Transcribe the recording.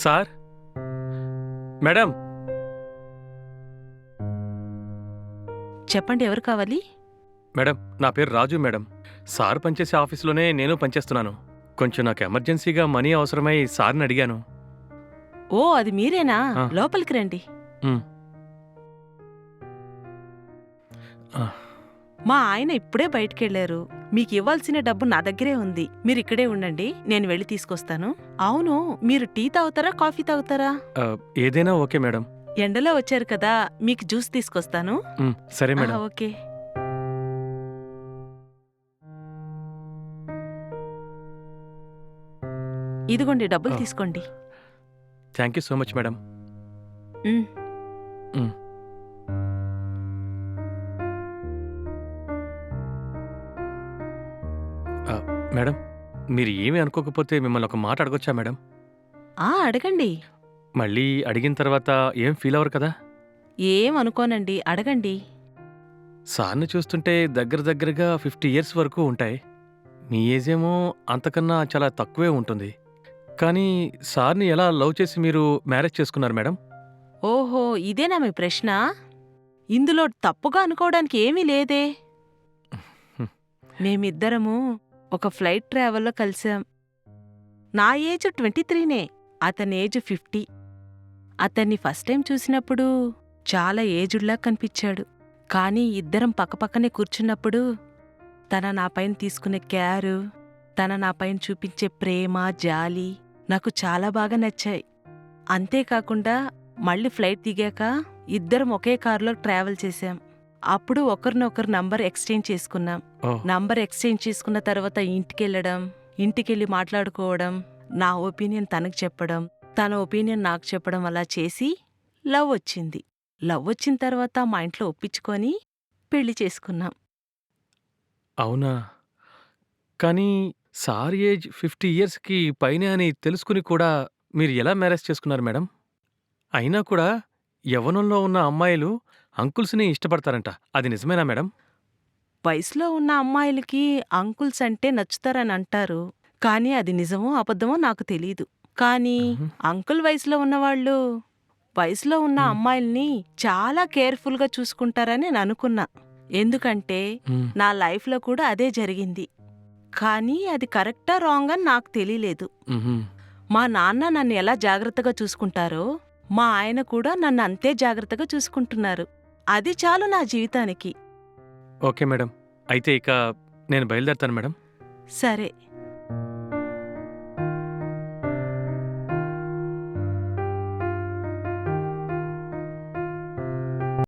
Sir madam చెప్పండి, ఎవరు కావాలి? మేడం నా పేరు రాజు మేడం. సార్ పనిచేసే ఆఫీస్లోనే నేను పనిచేస్తున్నాను. కొంచెం నాకు ఎమర్జెన్సీగా మనీ అవసరమై సార్ని అడిగాను. ఓ, అది మీరేనా? ఆ. లోపలికి రండి. ఉమ్. ఆ, మా ఆయన ఇప్పుడే బయటికెళ్లారు. మీకు ఇవ్వాల్సిన డబ్బు నా దగ్గరే ఉంది. మీరు ఇక్కడే ఉండండి, నేను వెళ్ళి తీసుకొస్తాను. అవును, మీరు టీ తాగుతారా, కాఫీ తాగుతారా? ఏదైనా ఓకే మేడం. ఎండలో వచ్చారు కదా, మీకు జ్యూస్ తీసుకొస్తాను. సరే మేడం. ఓకే. ఇదిగోండి, డబ్బులు తీసుకోండి. Thank you so much madam. Um. Um. Madam మీరు ఏమీ అనుకోకపోతే మిమ్మల్ని ఒక మాట అడగొచ్చా మేడం? అడగండి. మళ్ళీ అడిగిన తర్వాత ఏం ఫీల్ అవ్వరు కదా? ఏం అనుకోనండి, అడగండి. సార్ని చూస్తుంటే దగ్గరగా 50 ఇయర్స్ వరకు ఉంటాయి. మీ ఏజ్ ఏమో అంతకన్నా చాలా తక్కువే ఉంటుంది. కానీ సార్ని ఎలా లవ్ చేసి మీరు మ్యారేజ్ చేసుకున్నారు మేడం? ఓహో, ఇదేనా మీ ప్రశ్న? ఇందులో తప్పుగా అనుకోవడానికి ఏమీ లేదే. మేమిద్దరము ఒక ఫ్లైట్ ట్రావెల్లో కలిశాం. నా ఏజ్ 23నే, అతని ఏజ్ 50. అతన్ని ఫస్ట్ టైం చూసినప్పుడు చాలా ఏజుడ్లా కనిపించాడు. కానీ ఇద్దరం పక్కపక్కనే కూర్చున్నప్పుడు తన నాపైన తీసుకునే కేరు, తన నాపైన చూపించే ప్రేమ, జాలి నాకు చాలా బాగా నచ్చాయి. అంతేకాకుండా మళ్ళీ ఫ్లైట్ దిగాక ఇద్దరం ఒకే కారులో ట్రావెల్ చేశాం. అప్పుడు ఒకరినొకరు నంబర్ ఎక్స్చేంజ్ చేసుకున్నాం. నంబర్ ఎక్స్చేంజ్ చేసుకున్న తర్వాత ఇంటికెళ్ళడం, ఇంటికెళ్ళి మాట్లాడుకోవడం, నా ఒపీనియన్ తనకు చెప్పడం, తన ఒపీనియన్ నాకు చెప్పడం, అలా చేసి లవ్ వచ్చింది. లవ్ వచ్చిన తర్వాత మా ఇంట్లో ఒప్పించుకొని పెళ్లి చేసుకున్నాం. అవునా? కానీ సార్ ఏజ్ 50 ఇయర్స్కి పైనే అని తెలుసుకుని కూడా మీరు ఎలా మ్యారేజ్ చేసుకున్నారు మేడం? అయినా కూడా యవ్వనంలో ఉన్న అమ్మాయిలు అంకుల్స్ని ఇష్టపడతారంట, అది నిజమేనా మేడం? వయసులో ఉన్న అమ్మాయిలకి అంకుల్స్ అంటే నచ్చుతారని అంటారు. కానీ అది నిజమో అబద్ధమో నాకు తెలీదు. కానీ అంకుల్ వయసులో ఉన్నవాళ్ళు వయసులో ఉన్న అమ్మాయిల్ని చాలా కేర్ఫుల్గా చూసుకుంటారని నేను అనుకున్నా. ఎందుకంటే నా లైఫ్లో కూడా అదే జరిగింది. కానీ అది కరెక్టా రాంగ్ అని నాకు తెలియలేదు. మా నాన్న నన్ను ఎలా జాగ్రత్తగా చూసుకుంటారో మా ఆయన కూడా నన్ను అంతే జాగ్రత్తగా చూసుకుంటున్నారు. అది చాలు నా జీవితానికి. ఓకే మేడం, అయితే ఇక నేను బయలుదేరుతాను మేడం. సరే.